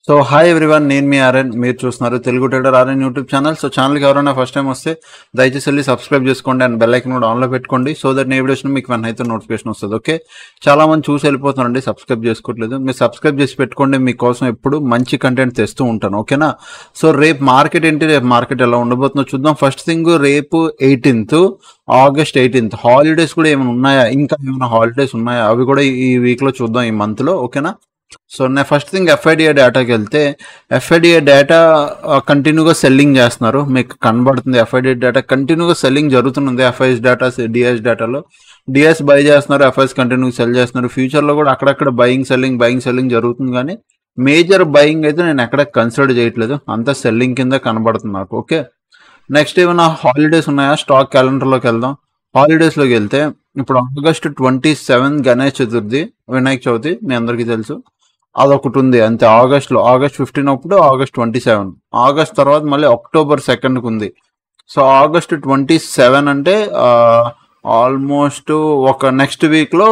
So hi everyone, నేను మీ RN. మీరు చూస్తున్నారు Telugu trader RN YouTube channel. So ఛానల్కి ఎవరైనా ఫస్ట్ టైం వస్తే దయచేసి వెళ్ళి సబ్స్క్రైబ్ చేసుకోండి అండ్ బెల్ ఐకన్ కూడా ఆన్లో పెట్టుకోండి. సో దట్ నేను వీడియోస్ మీకు వన్ అయితే నోటిఫికేషన్ వస్తుంది. ఓకే, చాలా మంది చూసి వెళ్ళిపోతున్నారండి, సబ్స్క్రైబ్ చేసుకోవట్లేదు. మీరు సబ్స్క్రైబ్ చేసి పెట్టుకోండి, మీకోసం ఎప్పుడు మంచి కంటెంట్ తెస్తూ ఉంటాను. ఓకేనా? సో రేపు మార్కెట్ ఏంటి, రేపు మార్కెట్ ఎలా ఉండబోతుందో చూద్దాం. ఫస్ట్ థింగ్, రేపు 18th ఆగస్ట్ 18th హాలిడేస్ కూడా ఏమైనా ఉన్నాయా, ఇంకా ఏమైనా హాలిడేస్ ఉన్నాయా, అవి కూడా ఈ వీక్లో చూద్దాం, ఈ మంత్లో. ఓకేనా? సో నేను ఫస్ట్ థింగ్ ఎఫ్ఐడిఏ డేటాకి వెళ్తే, ఎఫ్ఐడిఏ డేటా కంటిన్యూగా సెల్లింగ్ చేస్తున్నారు, మీకు కనబడుతుంది. ఎఫ్ఐడిఏ డేటా కంటిన్యూగా సెల్లింగ్ జరుగుతుంది. ఎఫ్ఐఎస్ డేటా, డిఎస్ డేటాలో డిఎస్ బై చేస్తున్నారు, ఎఫ్ఐఎస్ కంటిన్యూగా సెల్ చేస్తున్నారు. ఫ్యూచర్లో కూడా అక్కడక్కడ బయింగ్ సెల్లింగ్ జరుగుతుంది, కానీ మేజర్ బయింగ్ అయితే నేను ఎక్కడ కన్సిడర్ చేయట్లేదు, అంతా సెల్లింగ్ కింద కనబడుతుంది నాకు. ఓకే, నెక్స్ట్ ఏమైనా హాలిడేస్ ఉన్నాయా, స్టాక్ క్యాలెండర్లోకి వెళ్దాం. హాలిడేస్లోకి వెళ్తే ఇప్పుడు ఆగస్ట్ 27 గణేష్ చతుర్థి, వినాయక చవితి, మీ అందరికీ తెలుసు. అదొకటి ఉంది అంతే. ఆగస్ట్ 15 అప్పుడు ఆగస్ట్ 27. ఆగస్ట్ తర్వాత మళ్ళీ అక్టోబర్ 2కి ఉంది. సో ఆగస్ట్ 27 అంటే ఆల్మోస్ట్ ఒక నెక్స్ట్ వీక్లో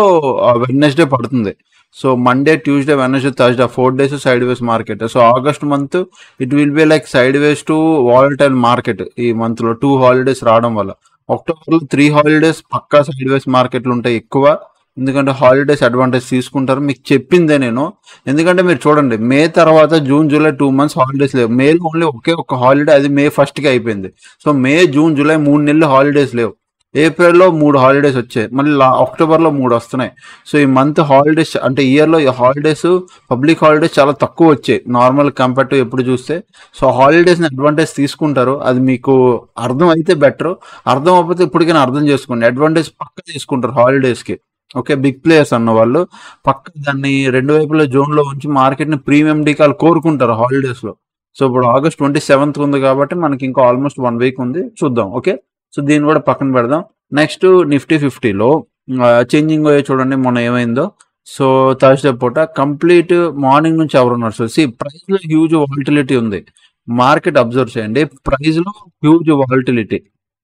వెడ్నెస్డే పడుతుంది. So Monday, Tuesday, Wednesday, Thursday 4 days side ways market. So August month it will be like side ways to volatile market. ఈ మంత్లో 2 హాలిడేస్ రావడం వల్ల అక్టోబర్లో 3 హాలిడేస్ పక్కా సైడ్ వేస్ మార్కెట్లు ఉంటాయి ఎక్కువ, ఎందుకంటే హాలిడేస్ అడ్వాంటేజ్ తీసుకుంటారు. మీకు చెప్పిందే నేను, ఎందుకంటే మీరు చూడండి, మే తర్వాత జూన్, జూలై 2 months హాలిడేస్ లేవు. మేలో ఓన్లీ ఒక హాలిడే, అది మే 1కి అయిపోయింది. సో మే, జూన్, జూలై 3 నెలలు హాలిడేస్ లేవు. ఏప్రిల్లో 3 హాలిడేస్ వచ్చాయి, మళ్ళీ అక్టోబర్లో 3 వస్తున్నాయి. సో ఈ మంత్ హాలిడేస్ అంటే ఇయర్లో ఈ హాలిడేస్, పబ్లిక్ హాలిడేస్ చాలా తక్కువ వచ్చాయి నార్మల్ కంపేర్ టు ఎప్పుడు చూస్తే. సో హాలిడేస్ని అడ్వాంటేజ్ తీసుకుంటారు, అది మీకు అర్థం అయితే బెటర్. అర్థం అవ్వకపోతే ఇప్పటికైనా అర్థం చేసుకోండి, అడ్వాంటేజ్ పక్క తీసుకుంటారు హాలిడేస్కి. ఓకే, బిగ్ ప్లేయర్స్ అన్న వాళ్ళు పక్క దాన్ని రెండు వైపుల జోన్లో ఉంచి మార్కెట్ని ప్రీమియం డీకాలు కోరుకుంటారు హాలిడేస్లో. సో ఇప్పుడు ఆగస్ట్ 27th ఉంది కాబట్టి మనకి ఇంకా ఆల్మోస్ట్ 1 week ఉంది, చూద్దాం. ఓకే, సో దీన్ని కూడా పక్కన పెడదాం. నెక్స్ట్ నిఫ్టీ 50లో చేంజింగ్ చూడండి మొన్న ఏమైందో. సో థర్స్డే పూట కంప్లీట్ మార్నింగ్ నుంచి ఎవరున్నారు. సో ప్రైస్లో హ్యూజ్ వాలిటిలిటీ ఉంది, మార్కెట్ అబ్జర్వ్ చేయండి. ప్రైస్లో హ్యూజ్ వాలిటిలిటీ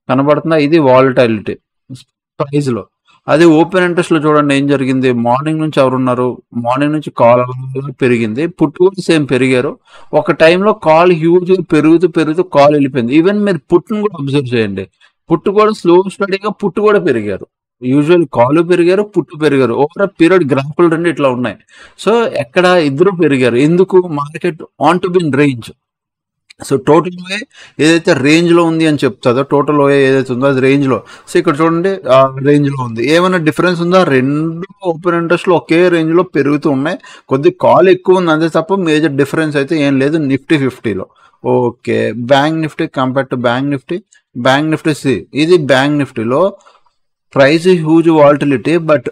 కనబడుతుందా, ఇది వాలిటిలిటీ ప్రైస్లో. అది ఓపెన్ ఇంట్రెస్ట్లో చూడండి ఏం జరిగింది. మార్నింగ్ నుంచి ఎవరున్నారు, మార్నింగ్ నుంచి కాల్ పెరిగింది, పుట్టు కూడా సేమ్ పెరిగారు. ఒక టైంలో కాల్ హ్యూజ్ పెరుగుతూ కాల్ వెళ్ళిపోయింది. ఈవెన్ మీరు పుట్టును కూడా అబ్జర్వ్ చేయండి, పుట్టు కూడా స్లో స్టడీగా పుట్టు కూడా పెరిగారు. యూజువల్ కాలు పెరిగారు, పుట్టు పెరిగారు. ఓవర్ పీరియడ్ గ్రాఫ్లు రెండు ఇట్లా ఉన్నాయి. సో ఎక్కడ ఇద్దరు పెరిగారు, ఎందుకు? మార్కెట్ ఆన్ టు బిన్ రేంజ్. సో టోటల్ ఓఏ ఏదైతే రేంజ్లో ఉంది అని చెప్తుందో, టోటల్ ఓఏ ఏదైతే ఉందో అది రేంజ్లో. సో ఇక్కడ చూడండి రేంజ్లో ఉంది. ఏమైనా డిఫరెన్స్ ఉందా? రెండు ఓపెన్ ఇంట్రెస్ట్లో ఒకే రేంజ్లో పెరుగుతూ ఉన్నాయి, కొద్ది కాల్ ఎక్కువ ఉంది అంతే తప్ప మేజర్ డిఫరెన్స్ అయితే ఏం లేదు నిఫ్టీ 50లో. Okay, bank Nifty compare to bank Nifty ఇది బ్యాంక్ నిఫ్టీలో ప్రైస్ హ్యూజ్ వాలిటిలిటీ. బట్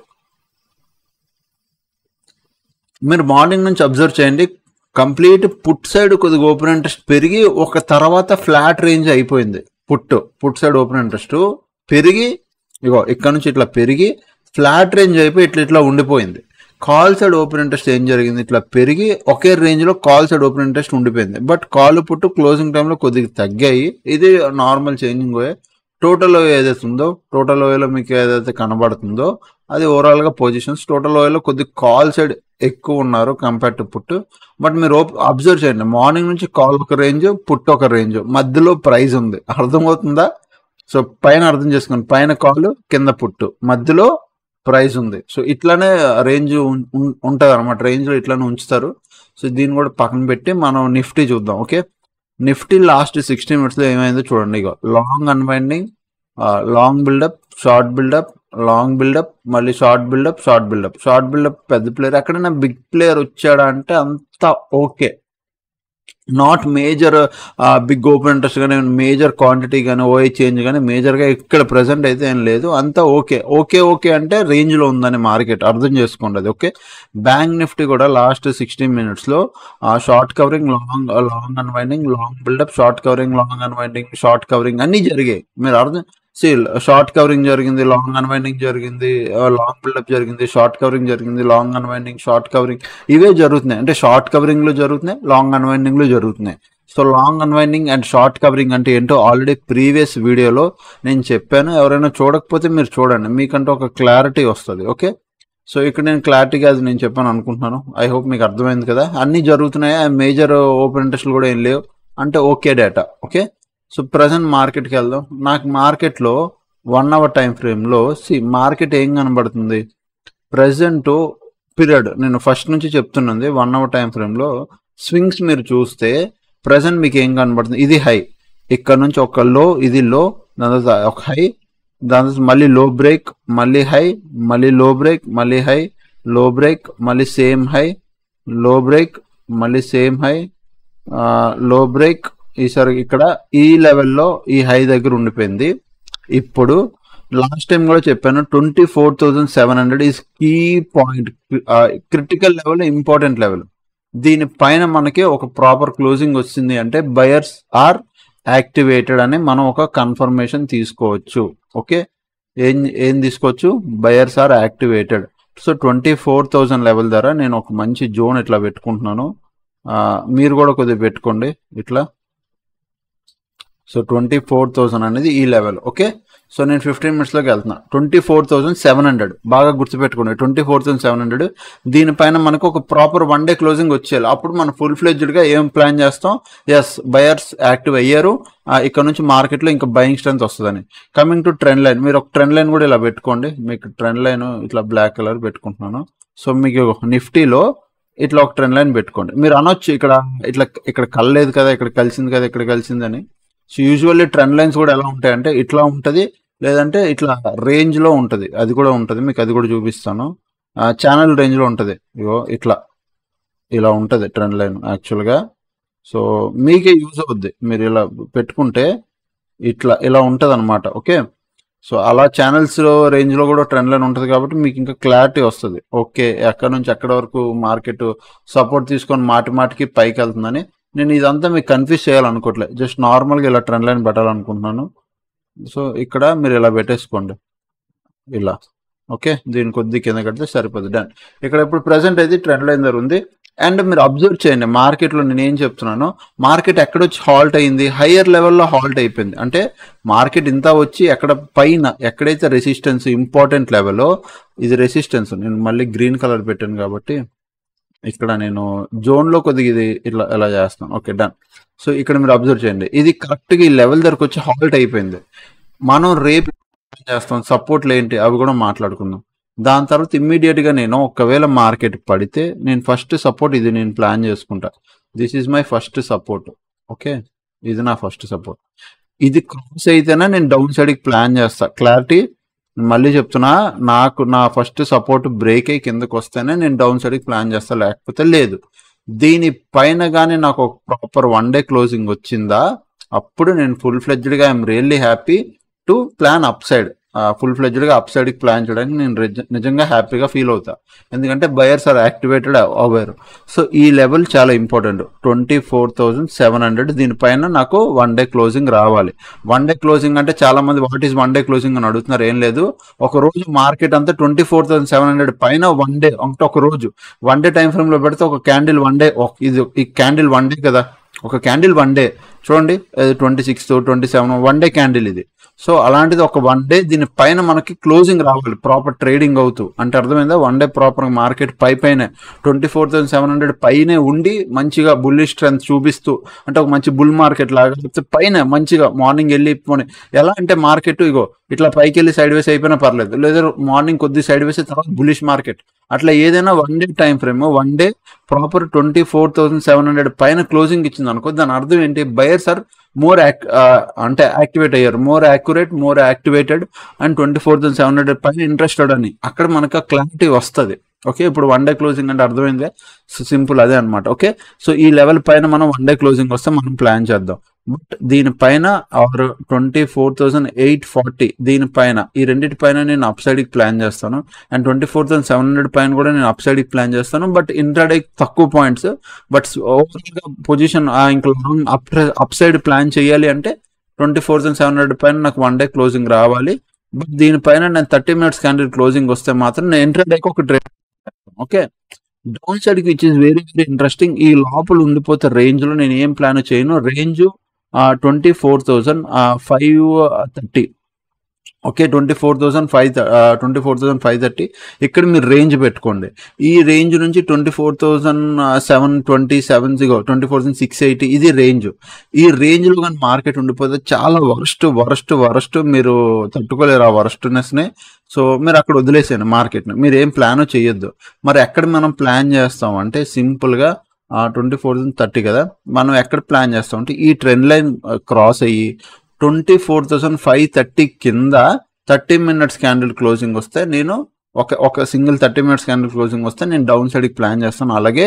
మీరు మార్నింగ్ నుంచి అబ్జర్వ్ చేయండి, కంప్లీట్ పుట్ సైడ్ కొద్దిగా ఓపెన్ ఇంట్రెస్ట్ పెరిగి ఒక తర్వాత ఫ్లాట్ రేంజ్ అయిపోయింది. పుట్ సైడ్ ఓపెన్ ఇంట్రెస్ట్ పెరిగి ఇగో ఇక్కడ నుంచి ఇట్లా పెరిగి ఫ్లాట్ రేంజ్ అయిపోయి ఇట్లా ఉండిపోయింది. కాల్ సైడ్ ఓపెన్ ఇంట్రెస్ట్ ఏం జరిగింది, ఇట్లా పెరిగి ఒకే రేంజ్లో కాల్ సైడ్ ఓపెన్ ఇంట్రెస్ట్ ఉండిపోయింది. బట్ కాల్ పుట్టు క్లోజింగ్ టైంలో కొద్దిగా తగ్గాయి. ఇది నార్మల్ చేంజింగ్ ఓయే. టోటల్ ఓయే ఏదైతే ఉందో, టోటల్ ఓయేలో మీకు ఏదైతే కనబడుతుందో అది ఓవరాల్గా పొజిషన్స్. టోటల్ ఓయేలో కొద్దిగా కాల్ సైడ్ ఎక్కువ ఉన్నారు కంపేర్ టు పుట్టు. బట్ మీరు అబ్జర్వ్ చేయండి, మార్నింగ్ నుంచి కాల్ ఒక రేంజ్, పుట్టు ఒక రేంజ్, మధ్యలో ప్రైస్ ఉంది. అర్థమవుతుందా? సో పైన అర్థం చేసుకోండి, పైన కాల్, కింద పుట్టు, మధ్యలో ప్రైస్ ఉంది. సో ఇట్లానే రేంజ్ ఉంటుంది అనమాట, రేంజ్లో ఇట్లానే ఉంచుతారు. సో దీన్ని కూడా పక్కన పెట్టి మనం నిఫ్టీ చూద్దాం. ఓకే, నిఫ్టీ లాస్ట్ 60 minutesలో ఏమైందో చూడండి. ఇక long unwinding, long buildup, short buildup, long buildup, మళ్ళీ షార్ట్ బిల్డప్. పెద్ద ప్లేయర్ ఎక్కడైనా బిగ్ ప్లేయర్ వచ్చాడా అంటే అంతా okay, not major big open interest కానీ మేజర్ క్వాంటిటీ కానీ ఓఐ చేంజ్ కానీ మేజర్గా ఇక్కడ ప్రజెంట్ అయితే ఏం లేదు, అంతా ఓకే అంటే రేంజ్లో ఉందని మార్కెట్ అర్థం చేసుకోండి అది. ఓకే, బ్యాంక్ నిఫ్టీ కూడా లాస్ట్ 60 minutesలో short covering, long unwinding, long buildup, short covering, long unwinding, short covering అన్నీ జరిగాయి. మీరు అర్థం షార్ట్ కవరింగ్ జరిగింది, లాంగ్ అన్వైండింగ్ జరిగింది, లాంగ్ బిల్డప్ జరిగింది, షార్ట్ కవరింగ్ జరిగింది, లాంగ్ అన్వైండింగ్, షార్ట్ కవరింగ్, ఇవే జరుగుతున్నాయి. అంటే షార్ట్ కవరింగ్లో జరుగుతున్నాయి, లాంగ్ అన్వైండింగ్లో జరుగుతున్నాయి. So long unwinding and short covering అంటే ఏంటో ఆల్రెడీ ప్రీవియస్ వీడియోలో నేను చెప్పాను. ఎవరైనా చూడకపోతే మీరు చూడండి, మీకంటే ఒక క్లారిటీ వస్తుంది. ఓకే, సో ఇక్కడ నేను క్లారిటీగా అది నేను చెప్పాను అనుకుంటున్నాను. ఐ హోప్ మీకు అర్థమైంది కదా. అన్నీ జరుగుతున్నాయి, మేజర్ ఓపెన్ ఇంట్రెస్ట్లు కూడా ఏం లేవు అంటే okay data. Okay, so present మార్కెట్కి వెళ్దాం. నాకు మార్కెట్లో 1 అవర్ టైం ఫ్రేమ్లో మార్కెట్ ఏం కనబడుతుంది ప్రజెంట్ పీరియడ్. నేను ఫస్ట్ నుంచి చెప్తున్నది 1 అవర్ టైం ఫ్రేమ్లో స్వింగ్స్ మీరు చూస్తే ప్రజెంట్ మీకు ఏం కనబడుతుంది, ఇది హై, ఇక్కడ నుంచి ఒక లో, ఇది లో, దాని తర్వాత ఒక హై, దాని తర్వాత మళ్ళీ లో బ్రేక్, మళ్ళీ హై, మళ్ళీ లో బ్రేక్, మళ్ళీ హై, లో బ్రేక్, మళ్ళీ సేమ్ హై, లో బ్రేక్, మళ్ళీ సేమ్ హై, లో బ్రేక్. ఈసారి ఇక్కడ ఈ లెవెల్లో ఈ హై దగ్గర ఉండిపోయింది. ఇప్పుడు లాస్ట్ టైం కూడా చెప్పాను 24,700 is key point, critical level, important level. దీనిపైన మనకి ఒక ప్రాపర్ క్లోజింగ్ వచ్చింది అంటే బయర్స్ ఆర్ యాక్టివేటెడ్ అని మనం ఒక కన్ఫర్మేషన్ తీసుకోవచ్చు. ఓకే, ఏం తీసుకోవచ్చు, buyers are activated. So 24,000 level ద్వారా నేను ఒక మంచి జోన్ ఇట్లా పెట్టుకుంటున్నాను. మీరు కూడా కొద్దిగా పెట్టుకోండి ఇట్లా. సో 24,000 అనేది ఈ లెవెల్. ఓకే, సో నేను 15 మినిట్స్లోకి వెళ్తున్నా. 24,700 బాగా గుర్తుపెట్టుకోండి, 24,700. దీనిపైన మనకు ఒక ప్రాపర్ 1 డే క్లోజింగ్ వచ్చేయాలి. అప్పుడు మనం ఫుల్ ఫ్లెడ్జ్డ్గా ఏం ప్లాన్ చేస్తాం, ఎస్ బయర్స్ యాక్టివ్ అయ్యారు, ఇక్కడ నుంచి మార్కెట్లో ఇంకా బయింగ్ స్ట్రెంత్ వస్తుందని. కమింగ్ టు ట్రెండ్ లైన్, మీరు ఒక ట్రెండ్ లైన్ కూడా ఇలా పెట్టుకోండి. మీకు ట్రెండ్ లైన్ ఇట్లా బ్లాక్ కలర్ పెట్టుకుంటున్నాను. సో మీకు నిఫ్టీలో ఇట్లా ఒక ట్రెండ్ లైన్ పెట్టుకోండి. మీరు అనొచ్చు ఇక్కడ కలలేదు కదా, ఇక్కడ కలిసింది కదా, ఇక్కడ కలిసిందని. సో యూజువల్లీ ట్రెండ్ లైన్స్ కూడా ఎలా ఉంటాయంటే ఇట్లా ఉంటుంది, లేదంటే ఇట్లా రేంజ్లో ఉంటుంది, అది కూడా ఉంటుంది. మీకు అది కూడా చూపిస్తాను. ఛానల్ రేంజ్లో ఉంటుంది, ఇగో ఇట్లా ఇలా ఉంటుంది ట్రెండ్ లైన్ యాక్చువల్గా. సో మీకే యూజ్ అవుద్ది, మీరు ఇలా పెట్టుకుంటే ఇలా ఉంటుంది అనమాట. ఓకే, సో అలా ఛానల్స్ రేంజ్లో కూడా ట్రెండ్ లైన్ ఉంటుంది కాబట్టి మీకు ఇంకా క్లారిటీ వస్తుంది. ఓకే, ఎక్కడ నుంచి ఎక్కడ వరకు మార్కెట్ సపోర్ట్ తీసుకొని మాటికి పైకి వెళ్తుందని. నేను ఇదంతా మీకు కన్ఫ్యూజ్ చేయాలనుకోవట్లేదు, జస్ట్ నార్మల్గా ఇలా ట్రెండ్ లైన్ పెట్టాలనుకుంటున్నాను. సో ఇక్కడ మీరు ఇలా పెట్టేసుకోండి ఇలా. ఓకే, దీని కొద్ది కింద కడితే సరిపోతుంది, డన్. ఇక్కడ ఇప్పుడు ప్రెసెంట్ అయితే ట్రెండ్ లైన్ దగ్గర ఉంది. అండ్ మీరు అబ్జర్వ్ చేయండి మార్కెట్లో నేను ఏం చెప్తున్నాను, మార్కెట్ ఎక్కడొచ్చి హాల్ట్ అయింది, హయ్యర్ లెవెల్లో హాల్ట్ అయిపోయింది. అంటే మార్కెట్ ఇంత వచ్చి ఎక్కడ పైన ఎక్కడైతే రెసిస్టెన్స్ ఇంపార్టెంట్ లెవెల్లో, ఇది రెసిస్టెన్స్, నేను మళ్ళీ గ్రీన్ కలర్ పెట్టాను కాబట్టి ఇక్కడ నేను జోన్లో కొద్దిగా ఇది ఇట్లా ఎలా చేస్తాను. Okay, done. సో ఇక్కడ మీరు అబ్జర్వ్ చేయండి, ఇది కరెక్ట్గా ఈ లెవెల్ దగ్గరకు వచ్చి హాల్ట్ అయిపోయింది. మనం రేపు చేస్తాం సపోర్ట్లు ఏంటి అవి కూడా మాట్లాడుకుందాం. దాని తర్వాత ఇమ్మీడియట్గా నేను ఒకవేళ మార్కెట్ పడితే నేను ఫస్ట్ సపోర్ట్ ఇది నేను ప్లాన్ చేసుకుంటా. This is my first support. Okay, ఇది నా ఫస్ట్ సపోర్ట్. ఇది క్రాస్ అయితేనే నేను డౌన్ సైడ్కి ప్లాన్ చేస్తా. క్లారిటీ మళ్ళీ చెప్తున్నా, నా ఫస్ట్ సపోర్ట్ బ్రేక్ అయ్యి కిందకు వస్తేనే నేను డౌన్ సైడ్కి ప్లాన్ చేస్తా, లేకపోతే లేదు. దీనిపైన కానీ నాకు ఒక ప్రాపర్ 1 డే క్లోజింగ్ వచ్చిందా అప్పుడు నేను ఫుల్ ఫ్లెడ్జ్డ్గా I'm really happy to plan up side. Full ఫ్లెడ్జ్డ్గా అప్ సైడ్కి ప్లాన్ చేయడానికి నేను నిజంగా హ్యాపీగా ఫీల్ అవుతా, ఎందుకంటే బయర్స్ ఆర్ యాక్టివేటెడ్ అవ్వరు. సో ఈ లెవెల్ చాలా ఇంపార్టెంట్, 24,700. దీనిపైన నాకు 1 డే క్లోజింగ్ రావాలి. 1 డే క్లోజింగ్ అంటే చాలా మంది వాట్ ఈస్ 1 డే క్లోజింగ్ అని అడుగుతున్నారు. ఏం లేదు, ఒక రోజు మార్కెట్ అంతా 24,700 పైన 1 డే అంటే ఒక రోజు 1 డే టైం ఫ్రేమ్లో పెడితే ఒక క్యాండిల్ 1 డే, ఇది ఈ క్యాండిల్ 1 డే కదా, ఒక క్యాండిల్ 1 డే చూడండి, 26, 27 1 డే క్యాండిల్ ఇది. సో అలాంటిది ఒక 1 డే దీనిపైన మనకి క్లోజింగ్ రావాలి ప్రాపర్ ట్రేడింగ్ అవుతూ. అంటే అర్థమైందా, 1 డే ప్రాపర్ మార్కెట్ పైన 24,700 పైనే ఉండి మంచిగా బుల్లిష్ స్ట్రెంత్ చూపిస్తూ, అంటే ఒక మంచి బుల్ మార్కెట్ లాగా చెప్తే పైన మంచిగా మార్నింగ్ వెళ్ళి ఎలా అంటే మార్కెట్ ఇగో ఇట్లా పైకి వెళ్ళి సైడ్ వేస్ అయిపోయినా పర్లేదు, లేదా మార్నింగ్ కొద్ది సైడ్ వేసే తర్వాత బుల్లిష్ మార్కెట్, అట్లా ఏదైనా 1 day time frame 1 day proper 24,700 పైన క్లోజింగ్ ఇచ్చింది అనుకో, దాని అర్థం ఏంటి, బయర్స్ ఆర్ మోర్ అంటే యాక్టివేట్ అయ్యారు, more accurate, more activated and 24,700 పైన ఇంట్రెస్టెడ్ అని అక్కడ మనకు క్లారిటీ వస్తుంది. ఓకే, ఇప్పుడు 1 డే క్లోజింగ్ అంటే అర్థమైంది, సో సింపుల్ అదే అనమాట. ఓకే, సో ఈ లెవెల్ పైన మనం 1 డే క్లోజింగ్ వస్తే మనం ప్లాన్ చేద్దాం. బట్ దీనిపైన 24,840 దీనిపైన ఈ రెండింటి పైన నేను అప్ సైడ్కి ప్లాన్ చేస్తాను, అండ్ 24,700 పైన కూడా నేను అప్ సైడ్కి ప్లాన్ చేస్తాను. బట్ ఇంట్రాడే తక్కువ పాయింట్స్, బట్ ఓవరాల్గా పొజిషన్ ఇంకా లాంగ్ అప్ సైడ్ ప్లాన్ చేయాలి అంటే 24,700 పైన నాకు 1 డే క్లోజింగ్ రావాలి. బట్ దీనిపైన నేను 30 మినిట్స్ క్యాండిల్ క్లోజింగ్ వస్తే మాత్రం నేను ఇంట్రాడేకి ఒక ట్రేడ్. ఓకే, డౌన్ సైడ్కి which is very very interesting. ఈ లోపల ఉండిపోతే రేంజ్లో నేను ఏం ప్లాన్ చేయను, రేంజ్ 24,530 ఓకే. 24,530 ఇక్కడ మీరు రేంజ్ పెట్టుకోండి. ఈ రేంజ్ నుంచి 24,727 ఇగో 24,680 ఇది రేంజ్. ఈ రేంజ్‌లో గాని మార్కెట్ ఉండిపోతే చాలా వరస్ట్ మీరు తట్టుకోలేరు ఆ వరస్ట్‌నెస్‌ని. సో, మీరక్కడ వదిలేసేయండి మార్కెట్‌ని. మీరేం ప్లాను చేయొద్దు. మరి ఎక్కడ మనం ప్లాన్ చేస్తాం అంటే సింపుల్‌గా 24,030 కదా! మనం ఎక్కడ ప్లాన్ చేస్తామంటే ఈ ట్రెండ్ లైన్ క్రాస్ అయ్యి 24,530 కింద 30 మినిట్స్ క్యాండిల్ క్లోజింగ్ వస్తే నేను ఒక సింగిల్ 30 మినిట్స్ క్యాండిల్ క్లోజింగ్ వస్తే నేను డౌన్ సైడ్కి ప్లాన్ చేస్తాను. అలాగే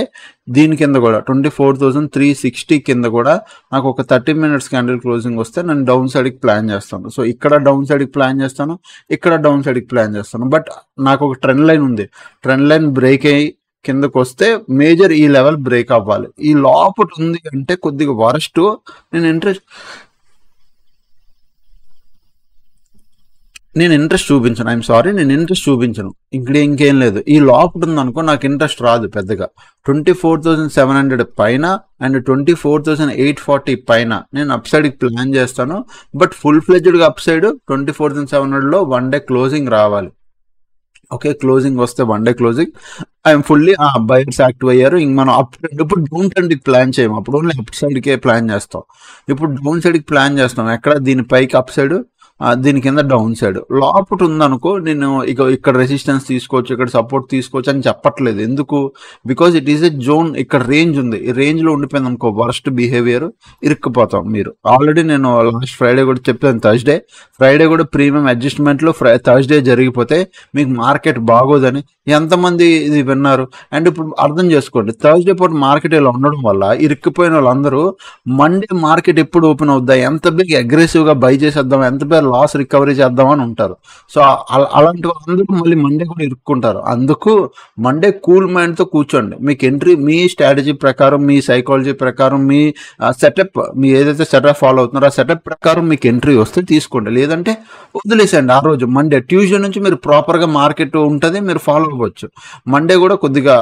దీని కింద కూడా 24,360 కింద కూడా నాకు ఒక 30 మినిట్స్ క్యాండిల్ క్లోజింగ్ వస్తే నేను డౌన్ సైడ్కి ప్లాన్ చేస్తాను. సో ఇక్కడ డౌన్ సైడ్కి ప్లాన్ చేస్తాను, ఇక్కడ డౌన్ సైడ్కి ప్లాన్ చేస్తాను. బట్ నాకు ఒక ట్రెండ్ లైన్ ఉంది. ట్రెండ్ లైన్ బ్రేక్ అయ్యి కిందకు వస్తే మేజర్ ఈ లెవెల్ బ్రేక్ అవ్వాలి. ఈ లోపట ఉంది అంటే కొద్దిగా వరస్ట్. నేను ఇంట్రెస్ట్ చూపించను. ఐఎమ్ సారీ, నేను ఇంట్రెస్ట్ చూపించను. ఇక్కడ ఇంకేం లేదు. ఈ లోపల ఉందనుకో నాకు ఇంట్రెస్ట్ రాదు పెద్దగా. 24,700 పైన అండ్ 24,840 పైన నేను అప్ సైడ్కి ప్లాన్ చేస్తాను. బట్ ఫుల్ ఫ్లెడ్జ్డ్గా అప్ సైడ్ 24,700లో వన్ డే క్లోజింగ్ రావాలి. ఓకే, క్లోజింగ్ వస్తే one day closing I'm fully buyers active అయ్యారు. ఇంక మనం ఇప్పుడు డౌన్ సైడ్కి ప్లాన్ చేయము. అప్పుడు ఓన్లీ అప్ సైడ్కే ప్లాన్ చేస్తాం. ఇప్పుడు డౌన్ సైడ్కి ప్లాన్ చేస్తాం. ఎక్కడ దీని పైకి అప్ సైడ్, దీని కింద డౌన్ సైడ్. లోపట ఉందనుకో నేను ఇక్కడ రెసిస్టెన్స్ తీసుకోవచ్చు, ఇక్కడ సపోర్ట్ తీసుకోవచ్చు అని చెప్పట్లేదు. ఎందుకు? Because it is a zone. ఇక్కడ రేంజ్ ఉంది. ఈ రేంజ్లో ఉండిపోయింది అనుకో వర్స్ట్ బిహేవియర్, ఇరుక్కుపోతాం. మీరు ఆల్రెడీ నేను లాస్ట్ ఫ్రైడే కూడా చెప్పాను. ఫ్రైడే కూడా ప్రీమియం అడ్జస్ట్మెంట్లో థర్స్డే జరిగిపోతే మీకు మార్కెట్ బాగోదని ఎంతమంది ఇది విన్నారు. అండ్ ఇప్పుడు అర్థం చేసుకోండి, థర్స్డే పూట మార్కెట్ ఇలా ఉండడం వల్ల ఇరుక్కుపోయిన వాళ్ళందరూ మండే మార్కెట్ ఎప్పుడు ఓపెన్ అవుద్దా, ఎంత బిగ్ అగ్రెసివ్గా బై చేసేద్దాం, ఎంత బిగ్ లాస్ రికవరీ చేద్దామని ఉంటారు. సో అలాంటి వాళ్ళందరూ మళ్ళీ మండే కూడా ఇరుక్కుంటారు. అందుకు మండే కూల్ మైండ్తో కూర్చోండి. మీకు ఎంట్రీ మీ స్ట్రాటజీ ప్రకారం, మీ సైకాలజీ ప్రకారం, మీ సెటప్, మీ ఏదైతే సెటప్ ఫాలో అవుతున్నారో ఆ సెటప్ ప్రకారం మీకు ఎంట్రీ వస్తే తీసుకోండి. లేదంటే వదిలేసండి. ఆ రోజు మండే, ట్యూస్డే నుంచి మీరు ప్రాపర్గా మార్కెట్ ఉంటుంది, మీరు ఫాలో అవ్వచ్చు. మండే కూడా కొద్దిగా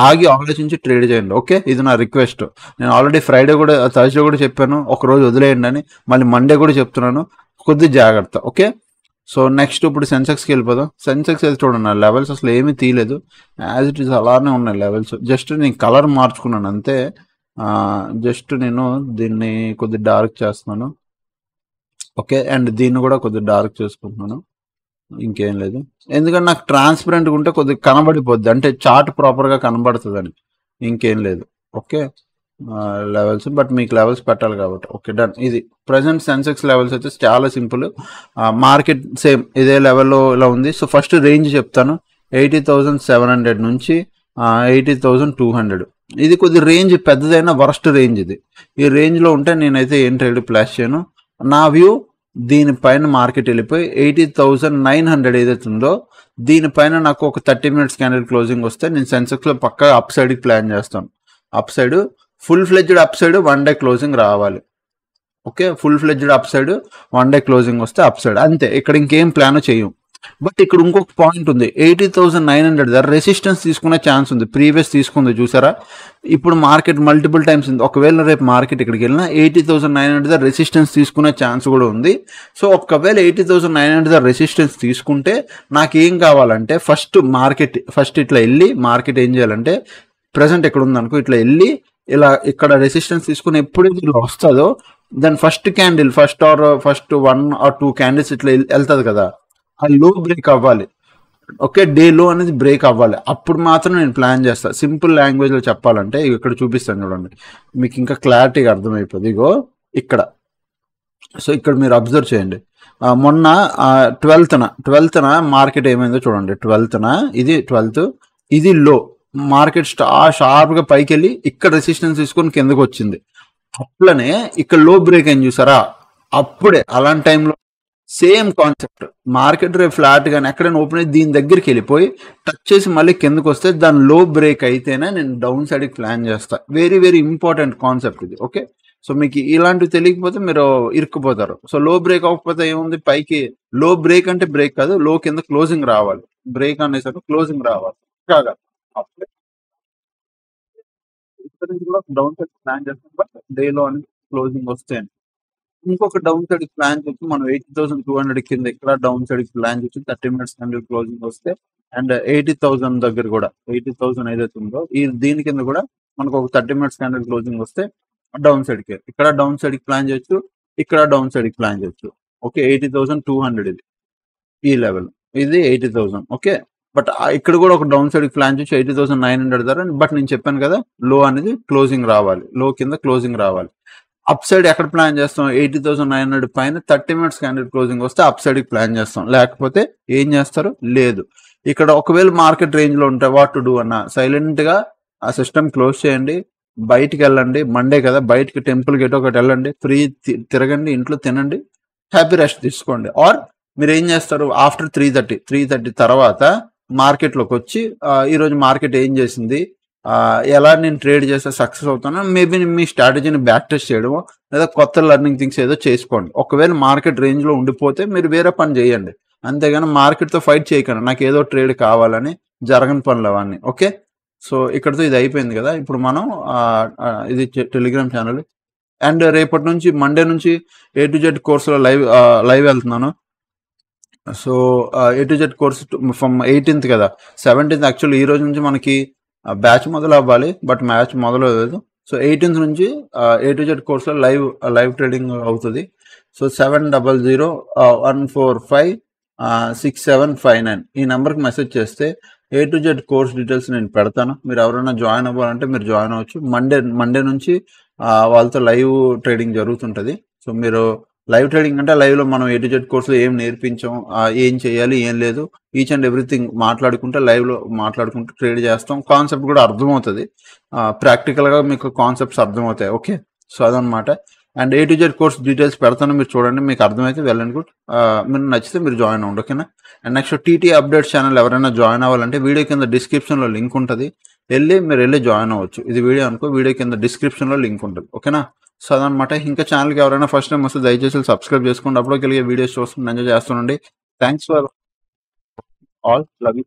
ఆగి ఆలోచించి ట్రేడ్ చేయండి. ఓకే, ఇది నా రిక్వెస్ట్. నేను ఆల్రెడీ థర్స్డే కూడా చెప్పాను ఒక రోజు వదిలేయండి అని. మళ్ళీ మండే కూడా చెప్తున్నాను, కొద్ది జాగ్రత్త. ఓకే, సో నెక్స్ట్ ఇప్పుడు సెన్సెక్స్కి వెళ్ళిపోదాం. సెన్సెక్స్ అయితే చూడండి, లెవెల్స్ అసలు ఏమీ తీయలేదు, యాజ్ ఇట్ ఈస్ అలానే ఉన్నాయి లెవెల్స్. జస్ట్ నేను కలర్ మార్చుకున్నాను అంతే. జస్ట్ నేను దీన్ని కొద్ది డార్క్ చేస్తున్నాను. ఓకే, అండ్ దీన్ని కూడా కొద్దిగా డార్క్ చేసుకుంటున్నాను. ఇంకేం లేదు, ఎందుకంటే నాకు ట్రాన్స్పరెంట్గా ఉంటే కొద్దిగా కనబడిపోద్ది, అంటే చార్ట్ ప్రాపర్గా కనబడుతుందని. ఇంకేం లేదు. ఓకే, లెవెల్స్, బట్ మీకు లెవెల్స్ పెట్టాలి కాబట్టి. Okay, done. ఇది ప్రజెంట్ సెన్సెక్స్ లెవెల్స్ అయితే చాలా సింపుల్. మార్కెట్ సేమ్ ఇదే లెవెల్లో ఇలా ఉంది. సో ఫస్ట్ రేంజ్ చెప్తాను. 80,700 నుంచి 80,200. ఇది కొద్ది రేంజ్ పెద్దదైన వరస్ట్ రేంజ్ ఇది. ఈ రేంజ్లో ఉంటే నేనైతే ఏం ట్రేడ్ ప్లాస్ చేయను. నా వ్యూ, దీనిపైన మార్కెట్ వెళ్ళిపోయి 80,900 ఏదైతే ఉందో దీనిపైన నాకు ఒక 30 మినిట్స్ క్యాండిల్ క్లోజింగ్ వస్తే నేను సెన్సెక్స్లో పక్కా అప్ సైడ్కి ప్లాన్ చేస్తాను. Up side, full fledged up side one day closing రావాలి. Okay, full fledged up side one day closing వస్తే అప్ సైడ్, అంతే. ఇక్కడ ఇంకేం ప్లాన్ చేయం. బట్ ఇక్కడ ఇంకొక పాయింట్ ఉంది. 80,900 దగ్గర రెసిస్టెన్స్ తీసుకునే ఛాన్స్ ఉంది. ప్రీవియస్ తీసుకుంది చూసారా. ఇప్పుడు మార్కెట్ మల్టిపుల్ టైమ్స్ ఉంది. ఒకవేళ రేపు మార్కెట్ ఇక్కడికి వెళ్ళినా 80,900 దగ్గర రెసిస్టెన్స్ తీసుకునే ఛాన్స్ కూడా ఉంది. సో ఒకవేళ 80,900 దగ్గర రెసిస్టెన్స్ తీసుకుంటే నాకేం కావాలంటే ఫస్ట్ ఇట్లా వెళ్ళి మార్కెట్ ఏం చేయాలంటే, ప్రజెంట్ ఎక్కడ ఉందనుకో ఇట్లా వెళ్ళి ఇలా ఇక్కడ రెసిస్టెన్స్ తీసుకుని ఎప్పుడైతే ఇలా వస్తుందో దాని first candle, first 1 or 2 candles ఇట్లా వెళ్తుంది కదా, ఆ లో బ్రేక్ అవ్వాలి. ఓకే, డే లో అనేది బ్రేక్ అవ్వాలి. అప్పుడు మాత్రం నేను ప్లాన్ చేస్తాను. సింపుల్ లాంగ్వేజ్లో చెప్పాలంటే ఇక్కడ చూపిస్తాను చూడండి, మీకు ఇంకా క్లారిటీగా అర్థమైపోతుంది. ఇగో ఇక్కడ, సో ఇక్కడ మీరు అబ్జర్వ్ చేయండి. మొన్న 12న మార్కెట్ ఏమైందో చూడండి. 12న ఇది 12th, ఇది లో. మార్కెట్ షార్ప్గా పైకి వెళ్ళి ఇక్కడ రెసిస్టెన్స్ తీసుకొని కిందకు వచ్చింది. అట్లనే ఇక్కడ లో బ్రేక్ అయింది చూసారా, అప్పుడే అలాంటి టైంలో సేమ్ కాన్సెప్ట్. మార్కెట్ రేపు ఫ్లాట్ కానీ ఎక్కడైనా ఓపెన్ అయ్యి దీని దగ్గరికి వెళ్ళిపోయి టచ్ చేసి మళ్ళీ కిందకు వస్తే దాని లో బ్రేక్ అయితేనే నేను డౌన్ సైడ్కి ప్లాన్ చేస్తాను. వెరీ వెరీ ఇంపార్టెంట్ కాన్సెప్ట్ ఇది. ఓకే, సో మీకు ఇలాంటివి తెలియకపోతే మీరు ఇరుక్కుపోతారు. సో లో బ్రేక్ అవ్వకపోతే ఏముంది, పైకి లో బ్రేక్ అంటే బ్రేక్ కాదు, లో కింద క్లోజింగ్ రావాలి. బ్రేక్ అనేసరికి క్లోజింగ్ రావాలి కాగా, అప్పుడే ఇక్కడ నుంచి కూడా డౌన్ సైడ్ ప్లాన్ చేస్తాం. బట్ డేలో అనేది క్లోజింగ్ వస్తే ఇంకొక డౌన్ సైడ్ ప్లాన్ చేసి మనం 80,200 కింద ఇక్కడ డౌన్ సైడ్ ప్లాన్ చేసి 30 మినిట్స్ క్యాండిల్ క్లోజింగ్ వస్తే అండ్ 80,000 దగ్గర కూడా 80,000 ఏదైతే ఉందో ఈ దీని కింద కూడా మనకు ఒక 30 మినిట్స్ క్యాండిల్ క్లోజింగ్ వస్తే డౌన్ సైడ్ కి ఇక్కడ డౌన్ సైడ్ కి ప్లాన్ చేయొచ్చు, ఇక్కడ డౌన్ సైడ్ కి ప్లాన్ చేయొచ్చు. ఓకే, 80,200 ఇది ఈ లెవెల్, ఇది 80,000. ఓకే, బట్ ఇక్కడ కూడా ఒక డౌన్ సైడ్ ప్లాన్ చేసి 80,900 ధర. బట్ నేను చెప్పాను కదా, లో అనేది క్లోజింగ్ రావాలి, లో కింద క్లోజింగ్ రావాలి. అప్ సైడ్ ఎక్కడ ప్లాన్ చేస్తాం? 80,900 పైన 30 మినిట్స్ క్యాండిల్ క్లోజింగ్ వస్తే అప్ సైడ్ కి ప్లాన్ చేస్తాం, లేకపోతే ఏం చేస్తారు? లేదు. ఇక్కడ ఒకవేళ మార్కెట్ రేంజ్ లో ఉంటే వాట్ టు డూ అన్న, సైలెంట్ గా ఆ సిస్టమ్ క్లోజ్ చేయండి, బయటికి వెళ్ళండి. మండే కదా, బయటికి టెంపుల్ గేట్ ఒకటి వెళ్ళండి, ఫ్రీ తిరగండి, ఇంట్లో తినండి, హ్యాపీ రెస్ట్ తీసుకోండి. ఆర్ మీరు ఏం చేస్తారు? ఆఫ్టర్ 3:30 తర్వాత మార్కెట్లోకి వచ్చి ఈరోజు మార్కెట్ ఏం చేసింది, ఎలా నేను ట్రేడ్ చేస్తే సక్సెస్ అవుతాను, మేబీ మీ స్ట్రాటజీని బ్యాక్ టెస్ట్ చేయడం లేదా కొత్త లెర్నింగ్ థింగ్స్ ఏదో చేసుకోండి. ఒకవేళ మార్కెట్ రేంజ్లో ఉండిపోతే మీరు వేరే పని చేయండి, అంతేగాని మార్కెట్తో ఫైట్ చేయకండి. నాకు ఏదో ట్రేడ్ కావాలని జరగని పనులు అవన్నీ. ఓకే, సో ఇక్కడతో ఇది అయిపోయింది కదా. ఇప్పుడు మనం ఇది టెలిగ్రామ్ ఛానల్ అండ్ రేపటి నుంచి మండే నుంచి A to Z కోర్సులో లైవ్ వెళ్తున్నాను. So A to Z course from 18th కదా, 17th యాక్చువల్లీ ఈ రోజు నుంచి మనకి బ్యాచ్ మొదలు అవ్వాలి, బట్ మ్యాచ్ మొదలవ్వలేదు. సో 18th నుంచి A to Z కోర్సులో లైవ్ ట్రేడింగ్ అవుతుంది. సో 7001456759 ఈ నెంబర్కి మెసేజ్ చేస్తే A to Z course details నేను పెడతాను. మీరు ఎవరైనా జాయిన్ అవ్వాలంటే మీరు జాయిన్ అవ్వచ్చు. మండే నుంచి వాళ్ళతో లైవ్ ట్రేడింగ్ జరుగుతుంటుంది. సో మీరు లైవ్ ట్రేడింగ్ అంటే లైవ్లో మనం A to Z కోర్సులో ఏం నేర్పించాం, ఏం చేయాలి, ఏం లేదు, ఈచ్ అండ్ ఎవ్రీథింగ్ మాట్లాడుకుంటే లైవ్లో మాట్లాడుకుంటూ ట్రేడ్ చేస్తాం. కాన్సెప్ట్ కూడా అర్థమవుతుంది, ప్రాక్టికల్గా మీకు కాన్సెప్ట్స్ అర్థమవుతాయి. ఓకే, సో అదనమాట. And A to Z course details పెడతాను, మీరు చూడండి, మీకు అర్థమైతే వెల్ అండ్ గుడ్. మీరు నచ్చితే మీరు జాయిన్ అవ్వండి. ఓకేనా. And next TT updates channel ఎవరైనా జాయిన్ అవ్వాలంటే వీడియో కింద డిస్క్రిప్షన్లో లింక్ ఉంటుంది, మీరు వెళ్ళి జాయిన్ అవ్వచ్చు. ఇది వీడియో అనుకో, వీడియో కింద డిస్క్రిప్షన్లో లింక్ ఉంటుంది. ఓకేనా. సో అదనమాట. ఇంకా ఛానల్కి ఎవరైనా ఫస్ట్ టైం వస్తే దయచేసి సబ్స్క్రైబ్ చేసుకోండి, అప్పుడు కలిగే వీడియోస్ చూస్తుంటే ఎంజాయ్ చేస్తుండండి. Thanks for all, love you.